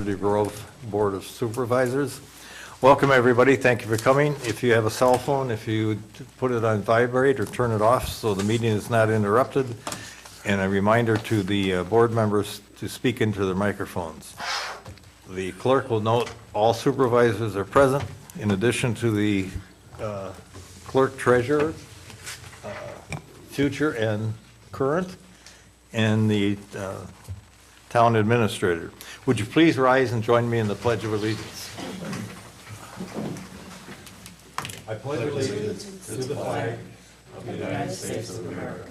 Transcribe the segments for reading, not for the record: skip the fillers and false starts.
Liberty Grove Board of Supervisors. Welcome, everybody. Thank you for coming. If you have a cell phone, if you put it on vibrate or turn it off so the meeting is not interrupted. And a reminder to the board members to speak into their microphones. The clerk will note all supervisors are present, in addition to the clerk treasurer, future and current, and the town administrator. Would you please rise and join me in the Pledge of Allegiance? I pledge allegiance to the flag of the United States of America,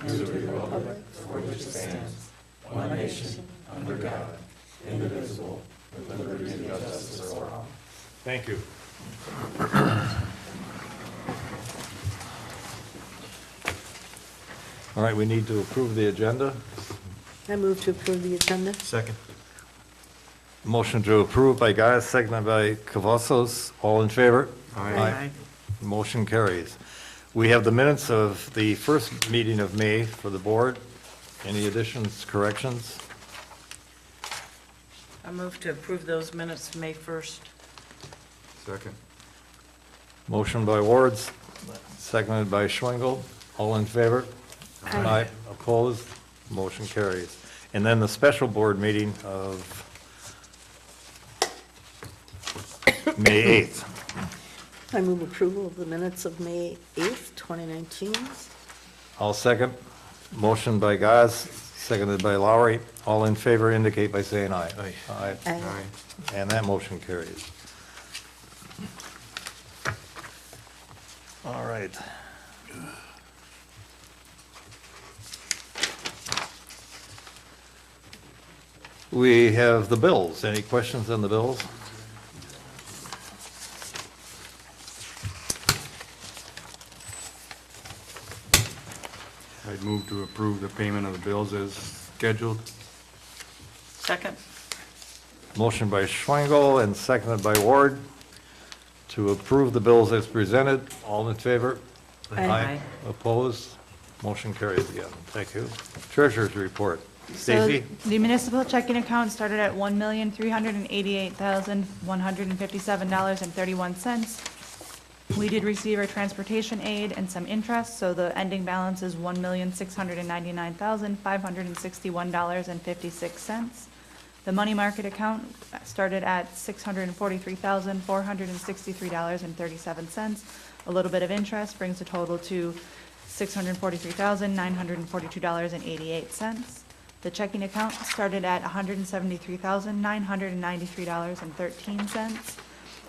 and to the republic for which it stands, one nation, under God, indivisible, with liberty and justice for all. Thank you. All right, we need to approve the agenda. I move to approve the agenda. Second. Motion to approve by Gaius, seconded by Cavazos. All in favor? Aye. Motion carries. We have the minutes of the first meeting of May for the board. Any additions, corrections? I move to approve those minutes May 1st. Second. Motion by Wards, seconded by Schwengel. All in favor? Aye. Opposed? Motion carries. And then the special board meeting of May 8th. I move approval of the minutes of May 8th, 2019. I'll second. Motion by Gaz, seconded by Lowry. All in favor indicate by saying aye. Aye. Aye. Aye. And that motion carries. All right. We have the bills. Any questions on the bills? I'd move to approve the payment of the bills as scheduled. Second? Motion by Schwengel and seconded by Ward to approve the bills as presented. All in favor? Aye. Opposed? Motion carries again. Thank you. Treasurer's report. So Stacy? the municipal checking account started at $1,388,157.31. We did receive our transportation aid and some interest, so the ending balance is $1,699,561.56. The money market account started at $643,463.37. A little bit of interest brings the total to $643,942.88. The checking account started at $173,993.13,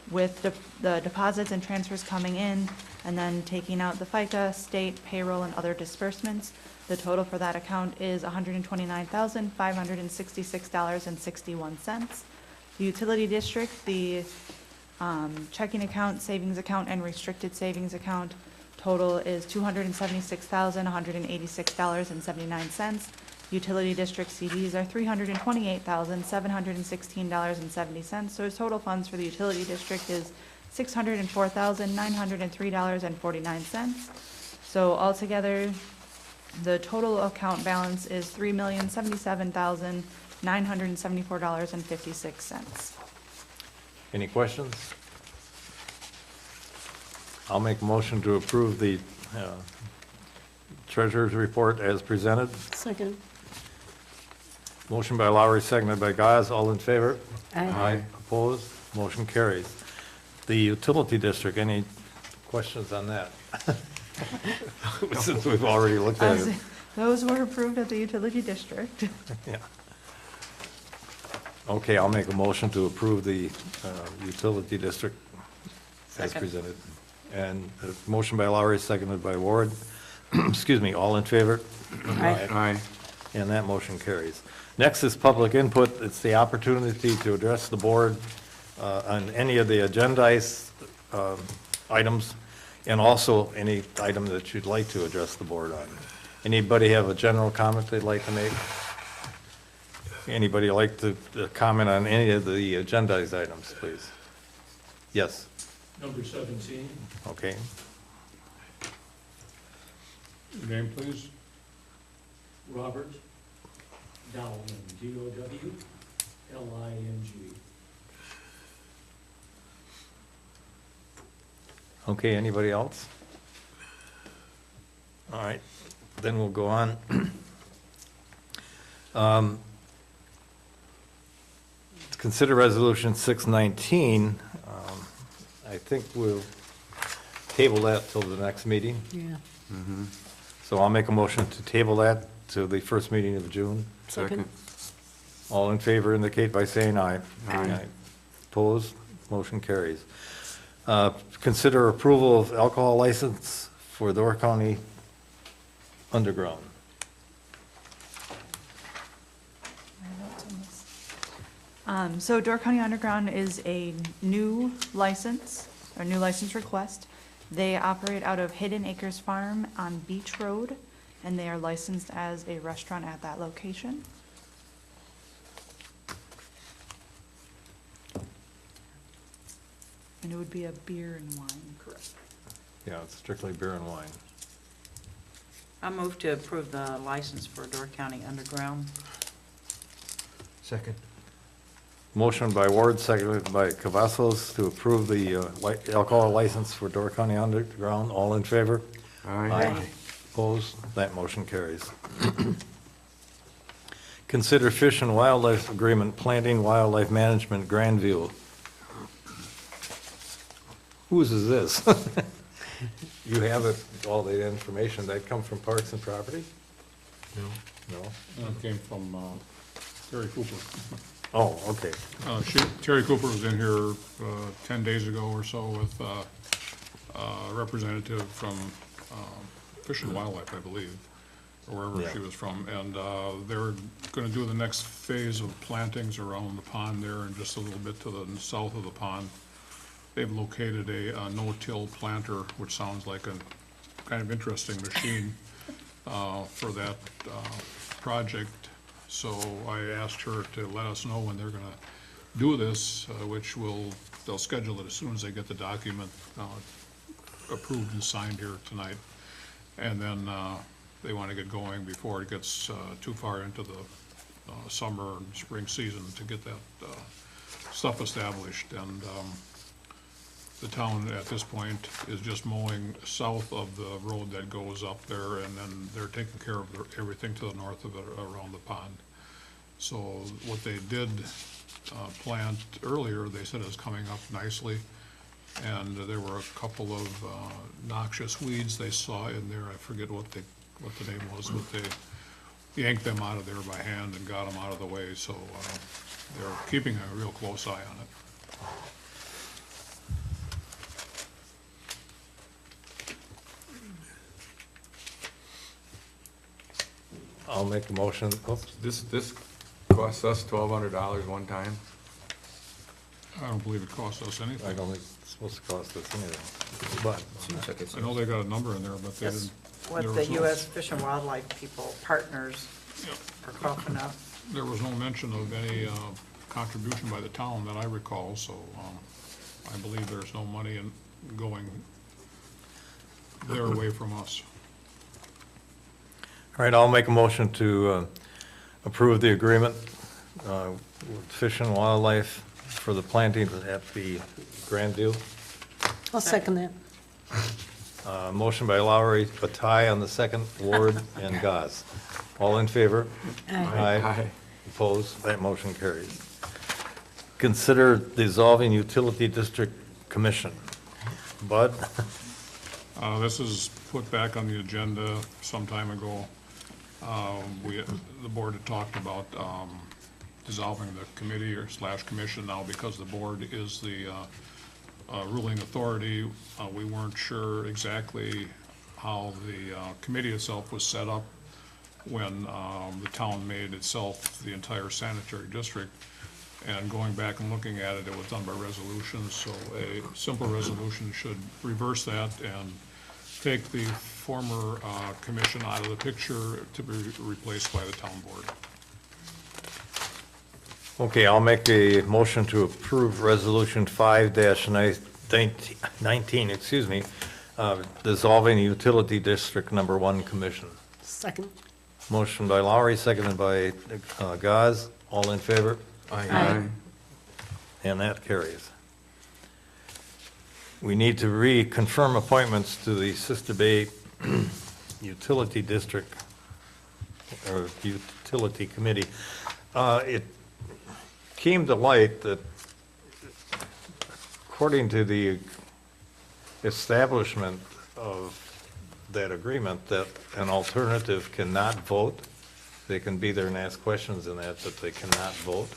with the deposits and transfers coming in, and then taking out the FICA, state, payroll, and other disbursements. The total for that account is $129,566.61. The utility district, the checking account, savings account, and restricted savings account total is $276,186.79. Utility district CDs are $328,716.70, so total funds for the utility district is $604,903.49. So altogether, the total account balance is $3,077,974.56. Any questions? I'll make a motion to approve the treasurer's report as presented. Second. Motion by Lowry, seconded by Gaz. All in favor? Aye. Opposed? Motion carries. The utility district, any questions on that? Since we've already looked at it. Those were approved at the utility district. Yeah. Okay, I'll make a motion to approve the utility district as Second. presented. And a motion by Lowry, seconded by Ward. Excuse me, all in favor? Aye. Aye. And that motion carries. Next is public input. It's the opportunity to address the board on any of the agendized items, and also any item that you'd like to address the board on. Anybody have a general comment they'd like to make? Anybody like to comment on any of the agendized items, please? Yes, Number 17, okay. your name please? Robert Dowman, D-O-W, Ling. Okay, anybody else? All right, then we'll go on. Consider Resolution 619. I think we'll table that till the next meeting. Yeah. So I'll make a motion to table that to the first meeting of June. Second. All in favor indicate by saying aye. Aye. Opposed? Motion carries. Consider approval of alcohol license for Door County Underground. So Door County Underground is a new license, or new license request. They operate out of Hidden Acres Farm on Beach Road, and they are licensed as a restaurant at that location. And it would be a beer and wine. Correct. Yeah, it's strictly beer and wine. I move to approve the license for Door County Underground. Second. Motion by Ward, seconded by Cavazos to approve the alcohol license for Door County Underground. All in favor? Aye. Opposed? That motion carries. Consider Fish and Wildlife Agreement, Planting Wildlife Management, Grandview. Whose is this? You have it, all the information. That come from Parks and Property? No. No? That came from Terry Cooper. Oh, okay. Terry Cooper was in here 10 days ago or so with a representative from Fish and Wildlife, I believe, or wherever Yeah. she was from. And they're going to do the next phase of plantings around the pond there and just a little bit to the south of the pond. They've located a no-till planter, which sounds like a kind of interesting machine for that project. So I asked her to let us know when they're gonna do this, which they'll schedule it as soon as they get the document approved and signed here tonight. And then they wanna get going before it gets too far into the summer and spring season to get that stuff established. And the town at this point is just mowing south of the road that goes up there, and then they're taking care of everything to the north of it around the pond. So what they did plant earlier, they said is coming up nicely, and there were a couple of noxious weeds they saw in there. I forget what the name was, but they yanked them out of there by hand and got them out of the way, so they're keeping a real close eye on it. I'll make a motion. Oops. This costs us $1,200 one time? I don't believe it cost us I anything. don't think it's supposed to cost us anything, but Seems like it's. I know they got a number in there, but they That's didn't. what there the was no- U.S. Fish and Wildlife people, partners, Yep. are coughing up. There was no mention of any contribution by the town that I recall, so I believe there's no money in going their way from us. all right, I'll make a motion to approve the agreement with Fish and Wildlife for the planting at the Grandview. I'll second that. Motion by Lowry, Bataille on the second, Ward and Goss. All in favor? Aye. Opposed? That motion carries. Consider dissolving Utility District Commission. Bud? This is put back on the agenda some time ago. The board had talked about dissolving the committee or / commission now because the board is the ruling authority. We weren't sure exactly how the committee itself was set up when the town made itself the entire sanitary district. And going back and looking at it, it was done by resolution, so a simple resolution should reverse that and take the former commission out of the picture to be replaced by the town board. Okay, I'll make a motion to approve Resolution 5-19, dissolving Utility District Number 1 Commission. Second. Motion by Lowry, seconded by Gaz. All in favor? Aye. And that carries. We need to reconfirm appointments to the Sister Bay Utility District, or Utility Committee. It came to light that according to the establishment of that agreement, that an alternative cannot vote. They can be there and ask questions in that, but they cannot vote.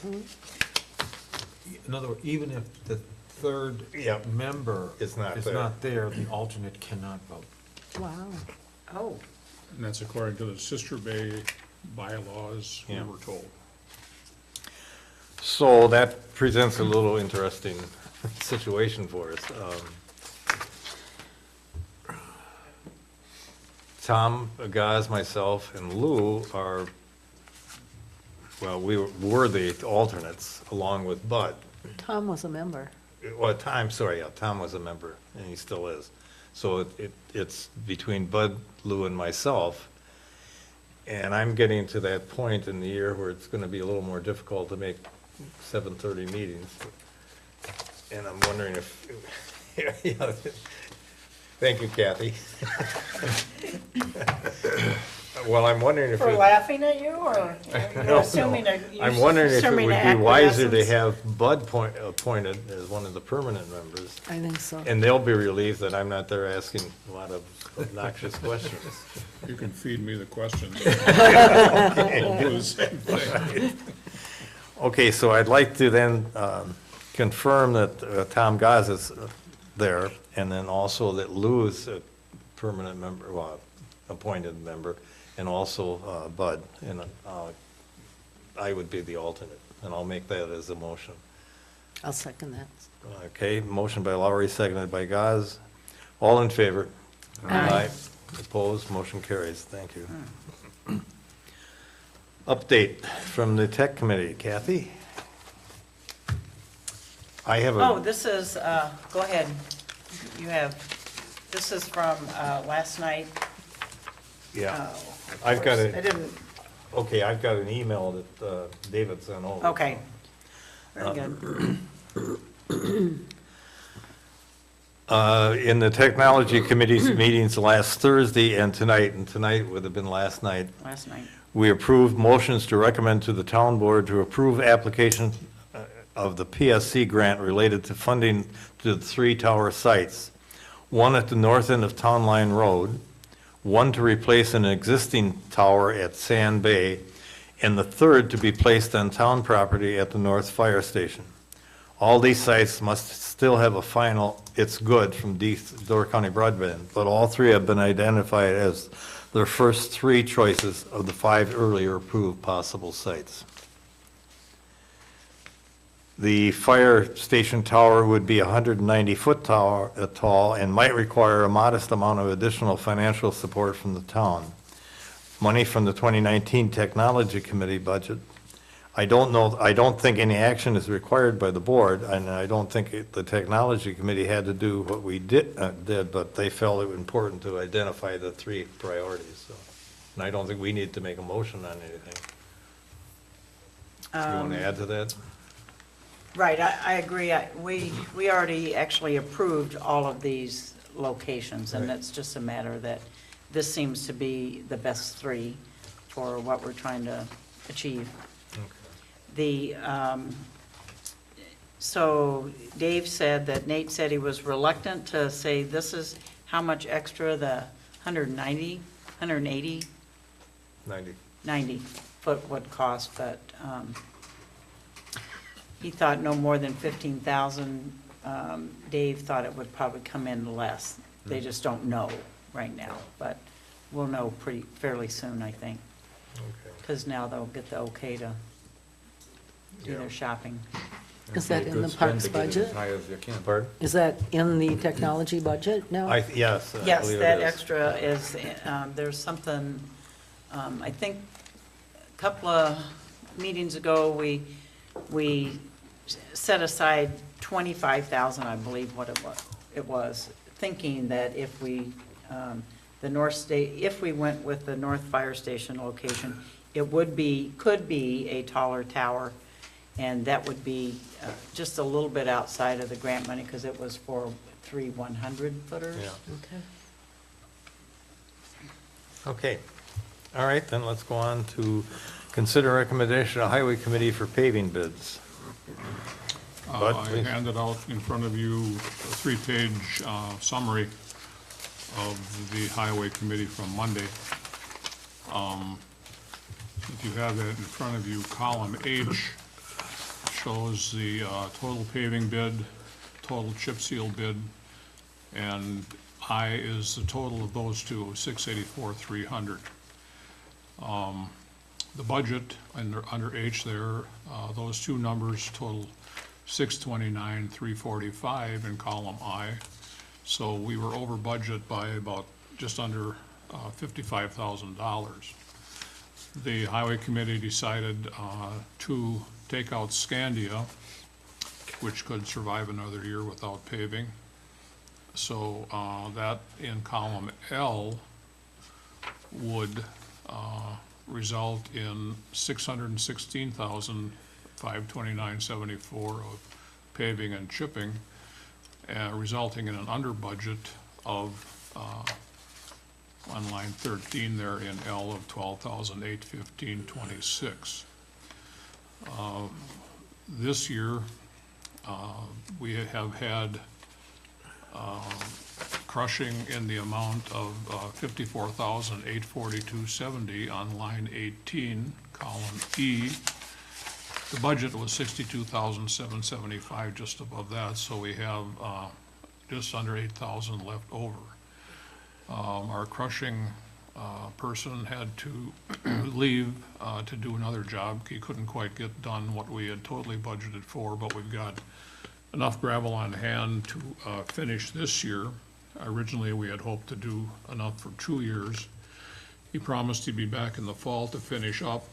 In other words, even if the third Yep. member Is not is there. not there, the alternate cannot vote. Wow. Oh, And that's according to the Sister Bay bylaws, we Yeah. were told. So that presents a little interesting situation for us. Tom, Gaz, myself, and Lou are, well, we were the alternates along with Bud. Tom was a member. Well, Tom was a member, and he still is. So it's between Bud, Lou, and myself. And I'm getting to that point in the year where it's gonna be a little more difficult to make 7:30 meetings. And I'm wondering if, yeah, thank you, Kathy. Well, I'm wondering if. for it- laughing at you, or No, you're assuming no. you're I'm wondering if it assuming would be an wiser to acquiescence? have Bud appointed as one of the permanent members. I think so. And they'll be relieved that I'm not there asking a lot of obnoxious questions. You can feed me the questions. I'll do the same thing. Okay, so I'd like to then confirm that Tom Gaz is there, and then also that Lou is a permanent member, well, appointed member, and also Bud, and I would be the alternate, and I'll make that as a motion. I'll second that. Okay, motion by Lowry, seconded by Gaz. All in favor? Aye. Opposed, motion carries. Thank you. Update from the Tech Committee. Kathy? I have Oh, a, this is, go ahead. You have, this is from last night. yeah, Oh, of I've got course. it. I didn't, Okay, I've got an email that David sent over. okay. Very good. In the Technology Committee's meetings last Thursday and tonight would have been last night, Last night. we approved motions to recommend to the town board to approve application of the PSC grant related to funding to the 3 tower sites. One at the north end of Town Line Road, one to replace an existing tower at Sand Bay, and the third to be placed on town property at the North Fire Station. All these sites must still have a final "it's good" from Door County Broadband, but all 3 have been identified as their first 3 choices of the 5 earlier approved possible sites. The fire station tower would be 190-foot tall and might require a modest amount of additional financial support from the town. Money from the 2019 Technology Committee budget. I don't think any action is required by the board, and I don't think the Technology Committee had to do what we did, but they felt it was important to identify the 3 priorities, so. And I don't think we need to make a motion on anything. You want to add to that? Right, I agree. We already actually approved all of these locations, and Right. it's just a matter that this seems to be the best 3 for what we're trying to achieve. The, so Dave said that Nate said he was reluctant to say this is how much extra the 180, 90. 90 foot would cost, but he thought no more than 15,000. Dave thought it would probably come in less. They just don't know right now, but we'll know fairly soon, I think, Okay. because now they'll get the okay to do Yeah. their shopping. Is that in the parks budget? As high as you can. Pardon? Is that in the technology budget now? Yes, I Yes, believe it that is. extra is, there's something, I think, a couple of meetings ago, we set aside 25,000, I believe what it was, thinking that if we, if we went with the North Fire Station location, it could be a taller tower, And that would be just a little bit outside of the grant money because it was for 3 100-footers. Yeah. Okay. Okay. All right, then let's go on to consider recommendation of Highway Committee for paving bids. Bud, I please. handed out in front of you a 3-page summary of the Highway Committee from Monday. If you have that in front of you, column H shows the total paving bid, total chip seal bid, and I is the total of those two, 684,300. The budget under H there, those two numbers total 629,345 in column I. So we were over budget by about just under $55,000. The Highway Committee decided to take out Scandia, which could survive another year without paving. So that in column L would result in $616,529.74 of paving and chipping, resulting in an under budget of on line 13 there in L of $12,815.26. This year, we have had crushing in the amount of $54,842.70 on line 18, column E. The budget was $62,775, just above that, so we have just under $8,000 left over. Our crushing person had to leave to do another job. He couldn't quite get done what we had totally budgeted for, but we've got enough gravel on hand to finish this year. Originally, we had hoped to do enough for 2 years. He promised he'd be back in the fall to finish up.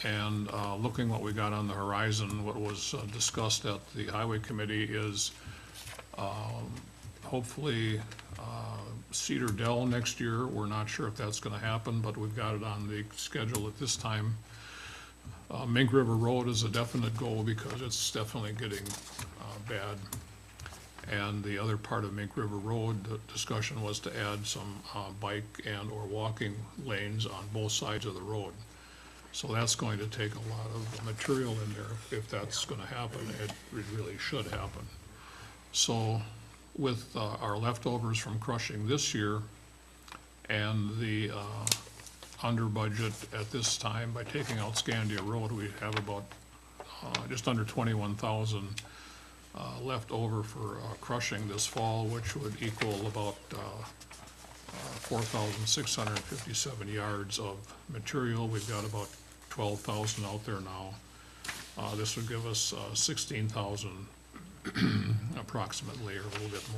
And looking what we got on the horizon, what was discussed at the Highway Committee is hopefully Cedar Dell next year. We're not sure if that's gonna happen, but we've got it on the schedule at this time. Mink River Road is a definite goal because it's definitely getting bad. And the other part of Mink River Road, the discussion was to add some bike and or walking lanes on both sides of the road. So that's going to take a lot of material in there. If that's gonna happen, it really should happen. So with our leftovers from crushing this year and the under budget at this time, by taking out Scandia Road, we have about just under 21,000 left over for crushing this fall, which would equal about 4,657 yards of material. We've got about 12,000 out there now. This would give us 16,000 approximately, or a little bit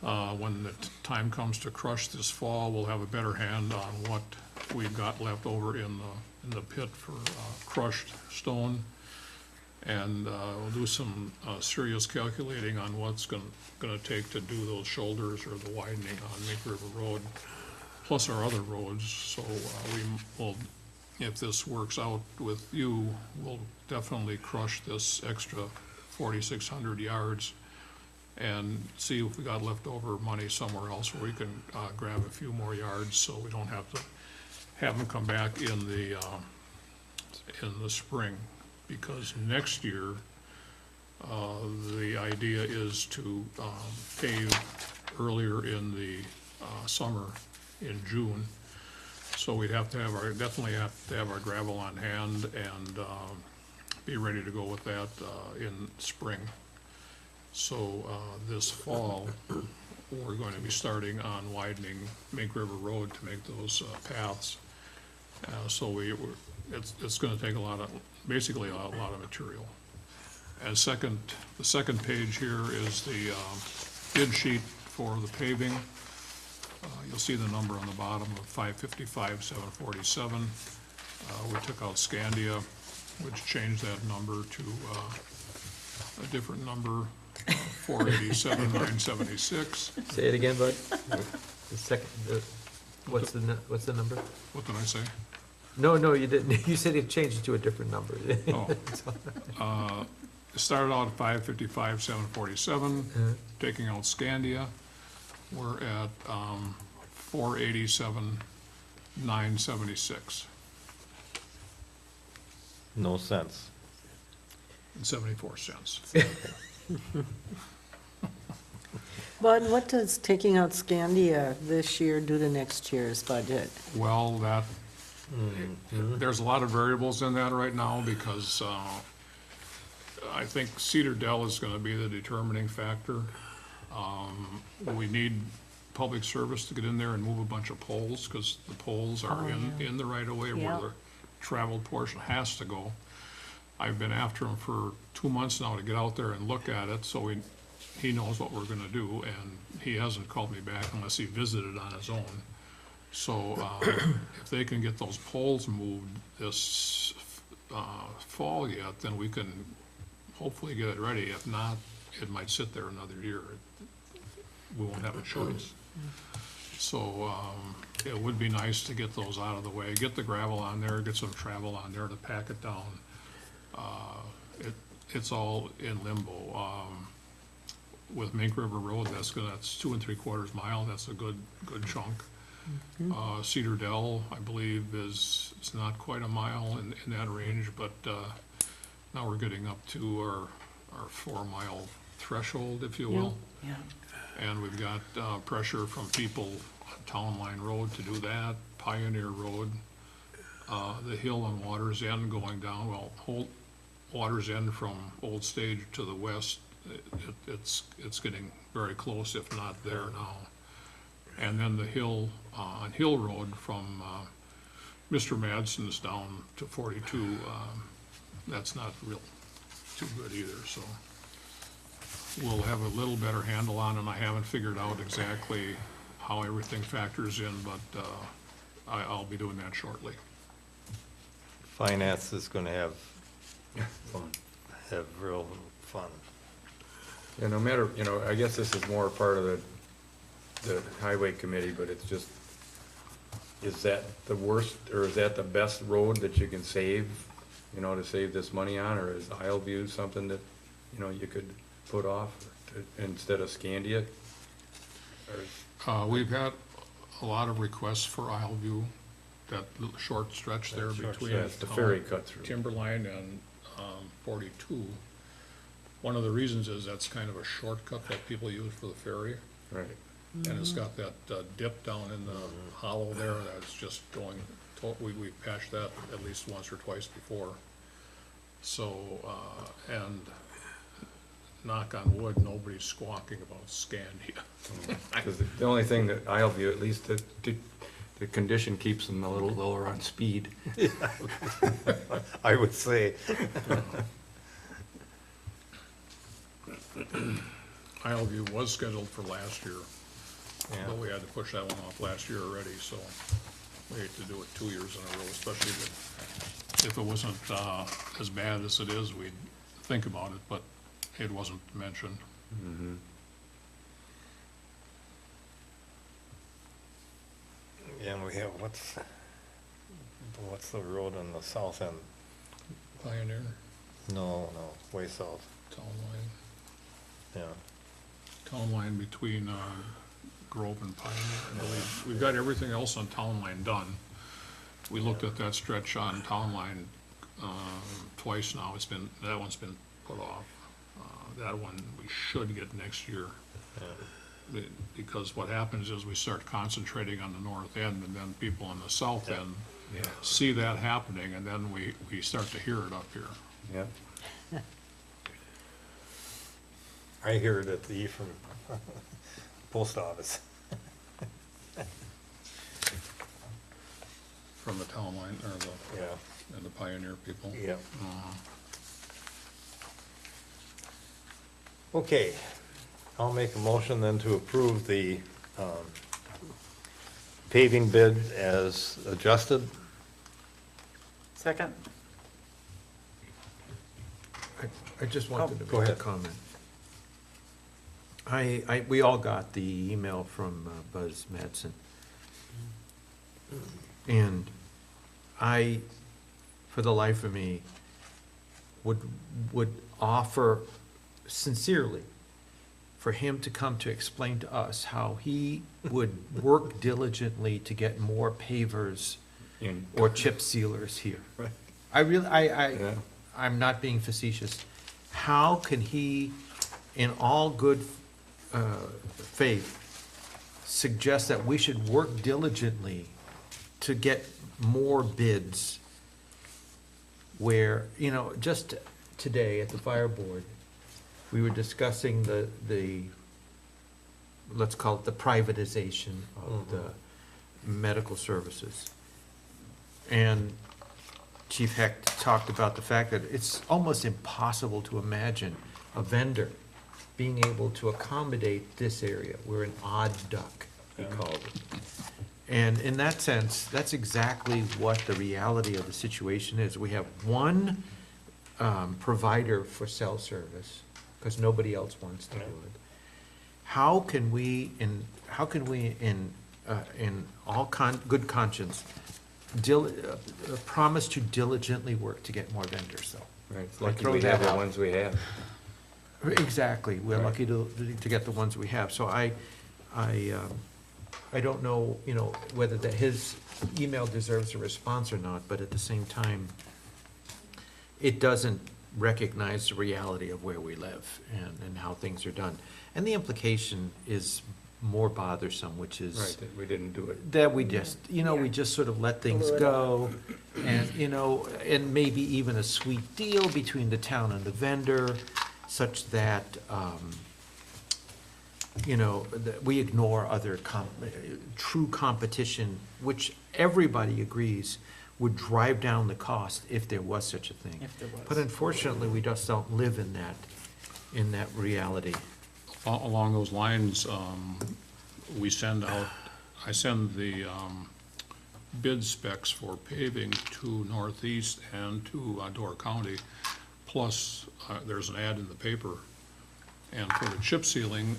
more. When the time comes to crush this fall, we'll have a better hand on what we've got left over in the pit for crushed stone. And we'll do some serious calculating on what's gonna take to do those shoulders or the widening on Mink River Road, plus our other roads. So we will, if this works out with you, we'll definitely crush this extra 4,600 yards and see if we got leftover money somewhere else where we can grab a few more yards, so we don't have to have them come back in the spring. Because next year, the idea is to pave earlier in the summer, in June. So we'd have to have definitely have to have our gravel on hand and be ready to go with that in spring. So this fall, we're going to be starting on widening Mink River Road to make those paths. So it's gonna take basically a lot of material. And the second page here is the bid sheet for the paving. You'll see the number on the bottom of 555,747. We took out Scandia, which changed that number to a different number, 487,976. Say it again, Bud. The second, what's the number? What did I say? No, you didn't. You said it changed to a different number. Oh. It started out at 555, 747, taking out Scandia. We're at 487, 976, No sense. and 74 cents. Bud, what does taking out Scandia this year do to next year's budget? Well, there's a lot of variables in that right now because I think Cedar Dell is gonna be the determining factor. We need public service to get in there and move a bunch of poles, because the poles are in the right of way where Yeah. the traveled portion has to go. I've been after him for 2 months now to get out there and look at it, so he knows what we're gonna do, and he hasn't called me back unless he visited on his own. So, if they can get those poles moved this fall yet, then we can hopefully get it ready. If not, it might sit there another year. We won't have a choice. So, it would be nice to get those out of the way, get the gravel on there, get some travel on there to pack it down. It's all in limbo. With Mink River Road, that's 2 3/4 mile, that's a good chunk. Cedar Dell, I believe, is not quite a mile in that range, but, now we're getting up to our 4-mile threshold, if you will. Yeah. And we've got, pressure from people on Town Line Road to do that, Pioneer Road, the hill on Waters End going down, Waters End from Old Stage to the west, it's getting very close, if not there now. And then the hill, on Hill Road from, Mr. Madsen's down to 42, that's not real too good either, so. We'll have a little better handle on it. I haven't figured out exactly how everything factors in, but, I'll be doing that shortly. Finance is gonna have real fun. Yeah, no matter, I guess this is more part of the highway committee, but it's just, is that the worst, or is that the best road that you can save, to save this money on, or is Isleview something that, you could put off instead of Scandia? We've had a lot of requests for Isleview, that little short stretch there between. Yeah, it's the ferry cut through. Timberline and, 42. One of the reasons is that's kind of a shortcut that people use for the ferry. Right. And it's got that dip down in the hollow there that's just going, we patched that at least once or twice before. So, and knock on wood, nobody's squawking about Scandia. Because the only thing that Isleview, at least the condition keeps them a little lower on speed. I would say. Isleview was scheduled for last year, Yeah. but we had to push that one off last year already, so we hate to do it 2 years in a row, especially if it wasn't as bad as it is, we'd think about it, but it wasn't mentioned. And we have, what's the road on the south end? Pioneer, No, way south, Town Line, yeah. Town Line between Grove and Pioneer, I believe. We've got everything else on Town Line done. We looked at that stretch on Town Line twice now, that one's been put off. That one we should get next year. Because what happens is we start concentrating on the north end, and then people on the south end see that happening, and then we start to hear it up here. Yeah. I hear it at the Ephraim post office. From the Town Line, or Yeah, the Pioneer people. yeah. Uh, Okay, I'll make a motion then to approve the paving bid as adjusted. Second? I just wanted to go make a ahead. comment. We all got the email from Buzz Madsen. And I, for the life of me, would offer sincerely for him to come to explain to us how he would work diligently to get more pavers In- or chip sealers here. Right. I really, Yeah. I'm not being facetious. How can he, in all good faith, suggest that we should work diligently to get more bids where, you know, just today at the fire board, we were discussing the, let's call it the privatization of the medical services. And Chief Hecht talked about the fact that it's almost impossible to imagine a vendor being able to accommodate this area. We're an odd duck, he called it. And in that sense, that's exactly what the reality of the situation is. We have one provider for cell service, because nobody else wants to do it. How can we, in all good conscience, promise to diligently work to get more vendors, though? Right, it's Like, lucky throw we that have the out. ones we have. Exactly, we're Right. lucky to get the ones we have, so I don't know, you know, whether his email deserves a response or not, but at the same time, it doesn't recognize the reality of where we live and how things are done. And the implication is more bothersome, which is Right, that we didn't do it. that we just, you know, we just sort of let things go, and, you know, and maybe even a sweet deal between the town and the vendor, such that, you know, that we ignore other true competition, which everybody agrees would drive down the cost if there was such a thing. If there was. But unfortunately, we just don't live in that reality. Along those lines, I send the bid specs for paving to Northeast and to Door County. Plus, there's an ad in the paper. And for the chip sealing,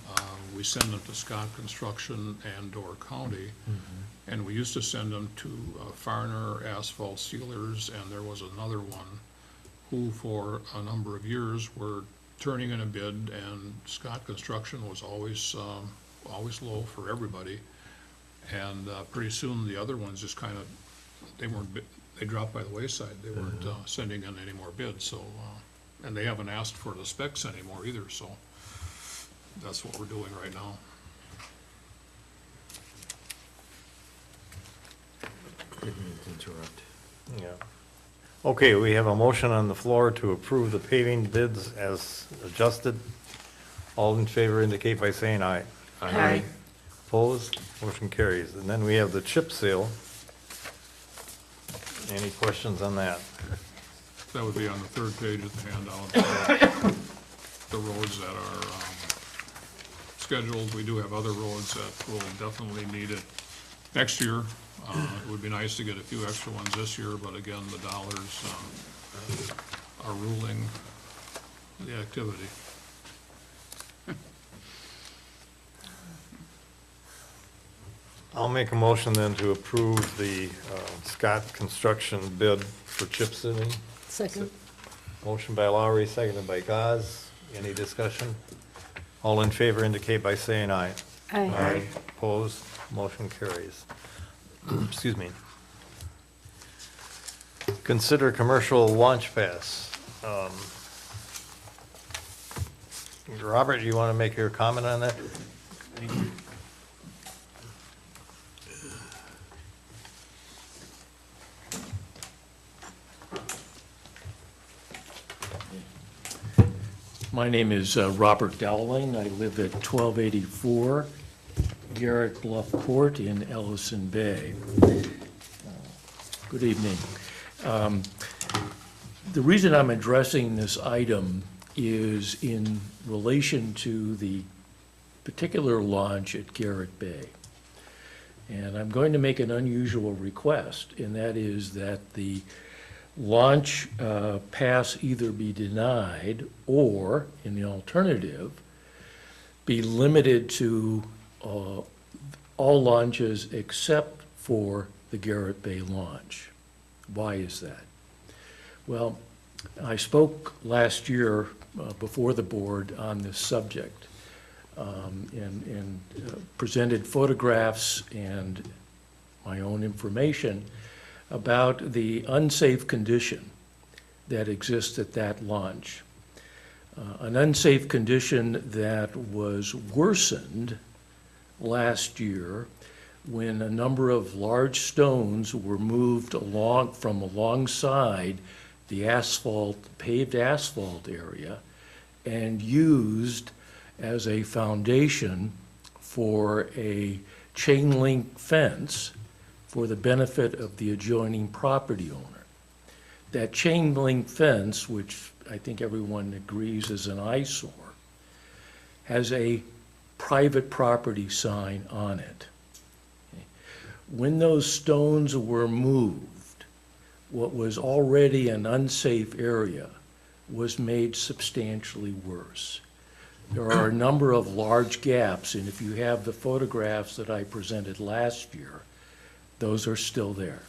we send them to Scott Construction and Door County. And we used to send them to Farner Asphalt Sealers, and there was another one who for a number of years were turning in a bid, and Scott Construction was always low for everybody. And pretty soon, the other ones just kind of, they dropped by the wayside. They weren't sending in any more bids, so, and they haven't asked for the specs anymore either, so that's what we're doing right now. Didn't mean to interrupt. Yeah. Okay, we have a motion on the floor to approve the paving bids as adjusted. All in favor indicate by saying aye. Aye. Opposed? Motion carries. And then we have the chip seal. Any questions on that? That would be on the third page of the handout. The roads that are scheduled, we do have other roads that will definitely need it next year. It would be nice to get a few extra ones this year, but again, the dollars are ruling the activity. I'll make a motion then to approve the Scott Construction bid for chip sealing. Second. Motion by Lowry, seconded by Gaz. Any discussion? All in favor indicate by saying aye. Aye. Opposed? Motion carries. Excuse me. Consider commercial launch pass. Robert, you want to make your comment on that? My name is Robert Dowling. I live at 1284 Garrett Bluff Court in Ellison Bay. Good evening. The reason I'm addressing this item is in relation to the particular launch at Garrett Bay. And I'm going to make an unusual request, and that is that the launch pass either be denied or, in the alternative, be limited to all launches except for the Garrett Bay launch. Why is that? Well, I spoke last year before the board on this subject, and presented photographs and my own information about the unsafe condition that exists at that launch. An unsafe condition that was worsened last year when a number of large stones were moved along from alongside the asphalt, paved asphalt area, and used as a foundation for a chain link fence for the benefit of the adjoining property owner. That chain link fence, which I think everyone agrees is an eyesore, has a private property sign on it. When those stones were moved, what was already an unsafe area was made substantially worse. There are a number of large gaps, and if you have the photographs that I presented last year, those are still there.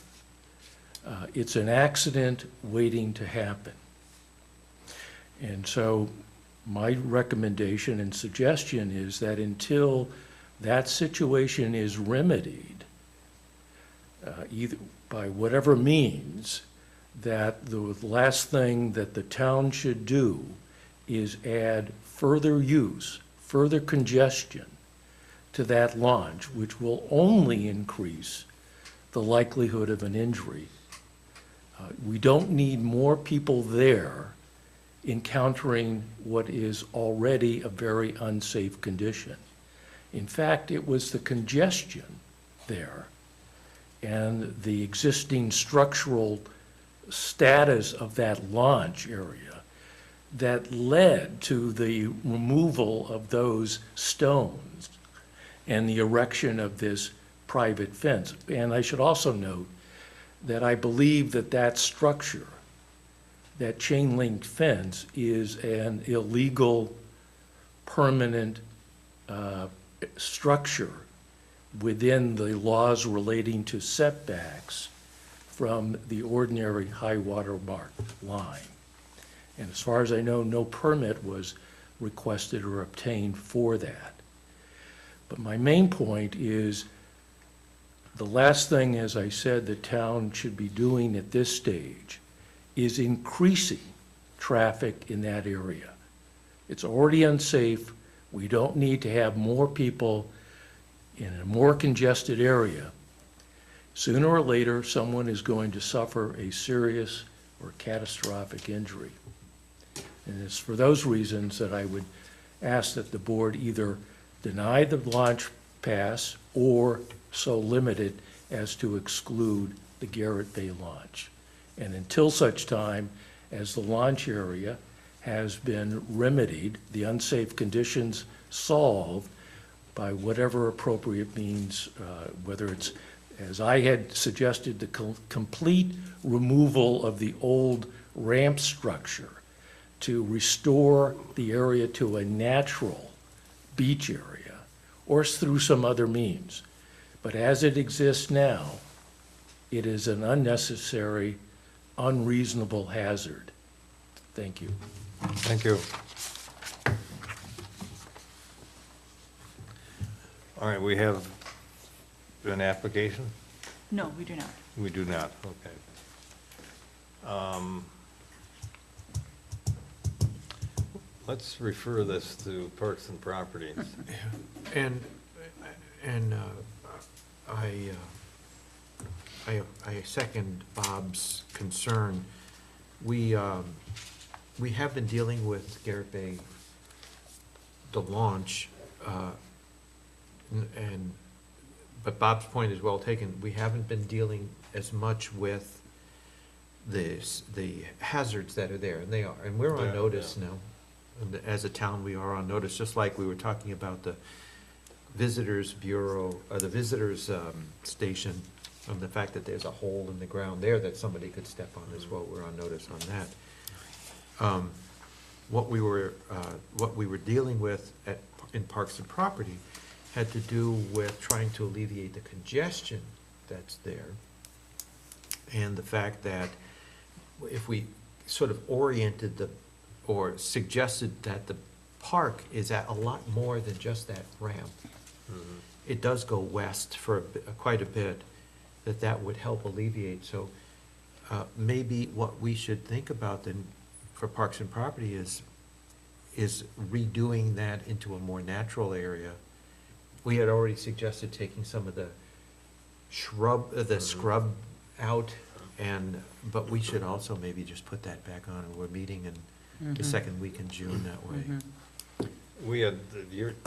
It's an accident waiting to happen. And so my recommendation and suggestion is that until that situation is remedied, either by whatever means, that the last thing that the town should do is add further use, further congestion to that launch, which will only increase the likelihood of an injury. We don't need more people there encountering what is already a very unsafe condition. In fact, it was the congestion there and the existing structural status of that launch area that led to the removal of those stones and the erection of this private fence. And I should also note that I believe that that structure, that chain link fence, is an illegal permanent structure within the laws relating to setbacks from the ordinary high water mark line. And as far as I know, no permit was requested or obtained for that. But my main point is the last thing, as I said, the town should be doing at this stage is increasing traffic in that area. It's already unsafe. We don't need to have more people in a more congested area. Sooner or later, someone is going to suffer a serious or catastrophic injury. And it's for those reasons that I would ask that the board either deny the launch pass or so limit it as to exclude the Garrett Bay launch. And until such time as the launch area has been remedied, the unsafe conditions solved by whatever appropriate means, whether it's, as I had suggested, the complete removal of the old ramp structure to restore the area to a natural beach area, or through some other means. But as it exists now, it is an unnecessary, unreasonable hazard. Thank you. Thank you. All right, we have an application? No, we do not. We do not, okay. Let's refer this to Parks and Properties. And I second Bob's concern. We have been dealing with Garrett Bay, the launch, but Bob's point is well taken. We haven't been dealing as much with the hazards that are there, and they are, and we're on Yeah, notice yeah. now. And as a town, we are on notice, just like we were talking about the Visitors Bureau, or the Visitors Station, and the fact that there's a hole in the ground there that somebody could step on as well. We're on notice on that. What we were dealing with in Parks and Property had to do with trying to alleviate the congestion that's there. and the fact that if we sort of oriented or suggested that the park is at a lot more than just that ramp, it does go west for quite a bit, that would help alleviate. So maybe what we should think about then for Parks and Property is redoing that into a more natural area. We had already suggested taking some of the scrub out, but we should also maybe just put that back on, and we're meeting in the second week in June that way. We had,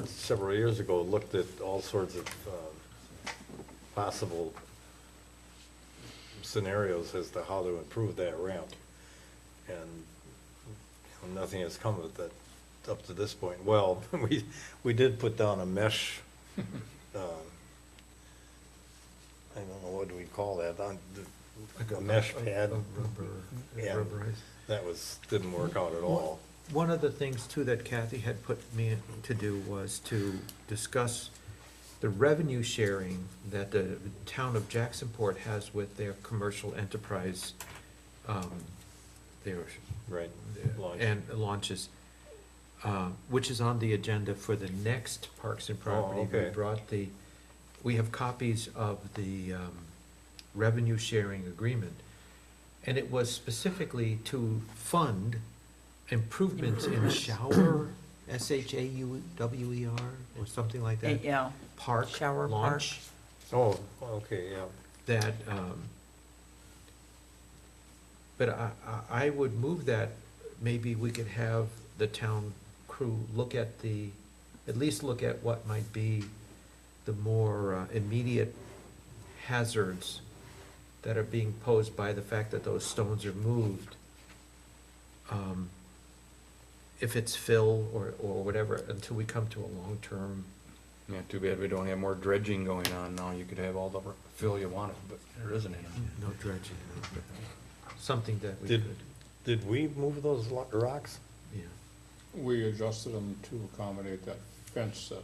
several years ago, looked at all sorts of possible scenarios as to how to improve that ramp. And nothing has come of that up to this point. Well, we did put down a mesh, I don't know, what do we call that, a mesh pad. And that didn't work out at all. One of the things too that Kathy had put me in to do was to discuss the revenue sharing that the town of Jacksonport has with their commercial enterprise, their. Right. Launch. And launches, which is on the agenda for the next Parks and Property. Oh, okay. We have copies of the revenue sharing agreement, and it was specifically to fund improvements in shower, SHAUWER, or something like that. Yeah, Park. Shower launch. Oh, okay, yeah. That, but I would move that, maybe we could have the town crew at least look at what might be the more immediate hazards that are being posed by the fact that those stones are moved. If it's fill or whatever, until we come to a long-term. Yeah, too bad we don't have more dredging going on now. You could have all the fill you wanted, but there isn't any. No dredging, but something that we Did- could, Did we move those rocks? yeah. We adjusted them to accommodate that fence that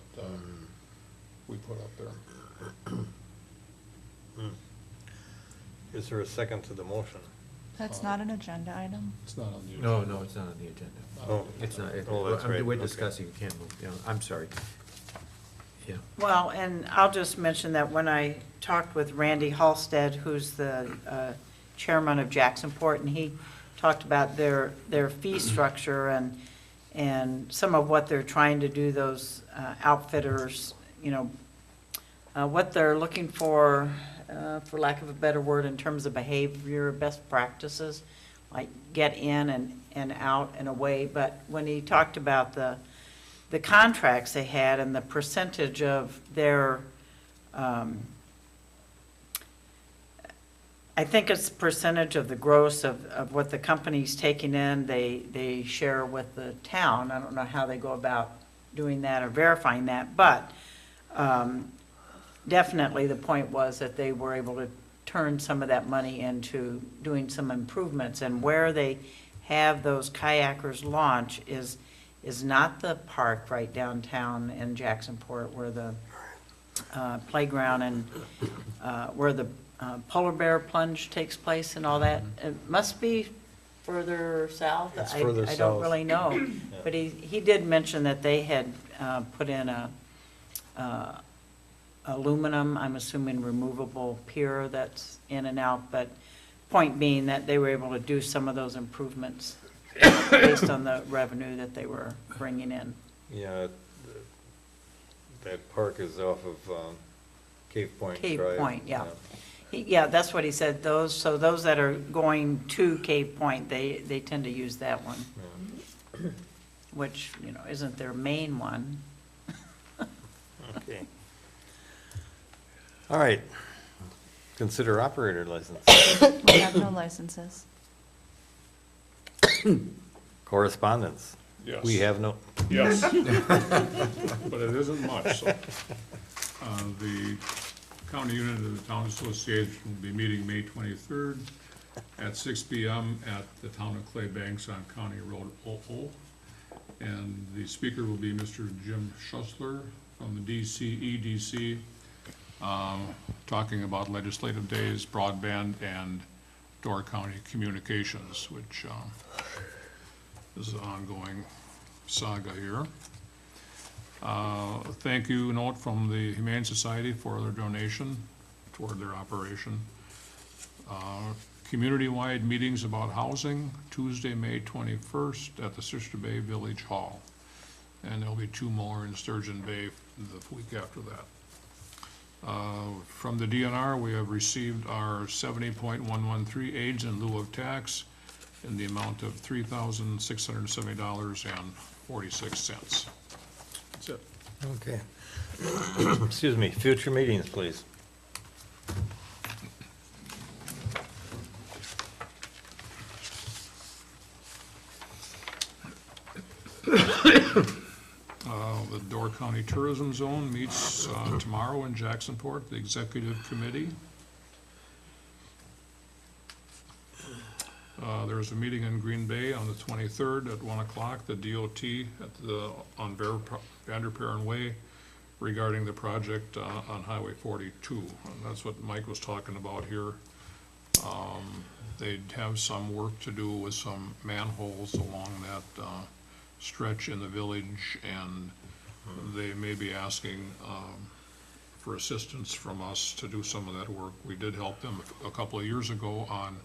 we put up there. Is there a second to the motion? That's not an agenda item. It's not on the agenda. No, it's not on the agenda. Oh, It's not, Oh, that's right, we're okay. discussing, you can't move, yeah, I'm sorry. Yeah. well, and I'll just mention that when I talked with Randy Halstead, who's the chairman of Jacksonport, and he talked about their fee structure and some of what they're trying to do, those outfitters, what they're looking for lack of a better word, in terms of behavior, best practices, like get in and out and away. But when he talked about the contracts they had and the percentage of their, I think it's percentage of the gross of what the company's taking in, they share with the town. I don't know how they go about doing that or verifying that, but definitely the point was that they were able to turn some of that money into doing some improvements. And where they have those kayakers launch is not the park right downtown in Jacksonport where the playground and where the polar bear plunge takes place and all that. It must be further south. It's further I don't south. really know. But he did mention that they had put in a aluminum, I'm assuming removable pier that's in and out, but point being that they were able to do some of those improvements based on the revenue that they were bringing in. Yeah, that park is off of Cave Point Drive. Cave Point, yeah. Yeah, that's what he said, those that are going to Cave Point, they tend to use that one, Yeah. which, isn't their main one. Okay. All right. Consider operator license. We have no licenses. Correspondence. Yes. We have no, Yes. But it isn't much, so. The county unit of the Town Association will be meeting May 23rd at 6 p.m. at the Town of Clay Banks on County Road 00. And the speaker will be Mr. Jim Schussler from the EDC, talking about legislative days, broadband, and Door County Communications, which is an ongoing saga here. Thank you note from the Humane Society for their donation toward their operation. Community-wide meetings about housing, Tuesday, May 21st at the Sister Bay Village Hall. And there'll be 2 more in Sturgeon Bay the week after that. From the DNR, we have received our 70.113 aids in lieu of tax in the amount of $3,670.46. That's it. Okay. Excuse me, future meetings, please. The Door County Tourism Zone meets tomorrow in Jacksonport, the Executive Committee. There's a meeting in Green Bay on the 23rd at 1 o'clock, the DOT on Vanderparen Way regarding the project on Highway 42. And that's what Mike was talking about here. They'd have some work to do with some manholes along that stretch in the village, and they may be asking for assistance from us to do some of that work. We did help them a couple of years ago on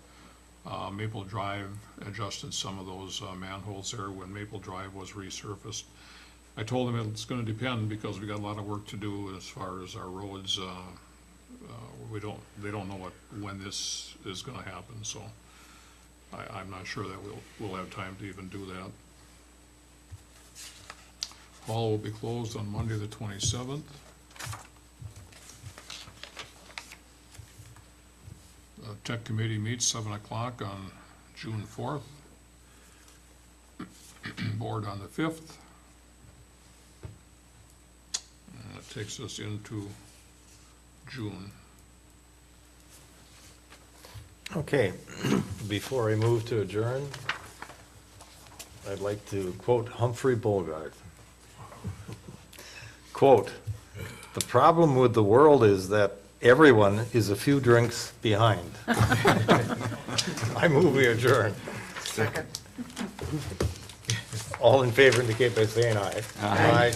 Maple Drive, adjusted some of those manholes there when Maple Drive was resurfaced. I told them it's gonna depend because we got a lot of work to do as far as our roads. They don't know when this is gonna happen, so I'm not sure that we'll have time to even do that. Hall will be closed on Monday, the 27th. Tech Committee meets 7 o'clock on June 4th. Board on the 5th. And that takes us into June. Okay, before I move to adjourn, I'd like to quote Humphrey Bogart. Quote, "The problem with the world is that everyone is a few drinks behind." I move we adjourn. Second. All in favor indicate by saying aye. Aye.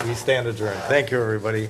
We stand adjourned. Thank you, everybody.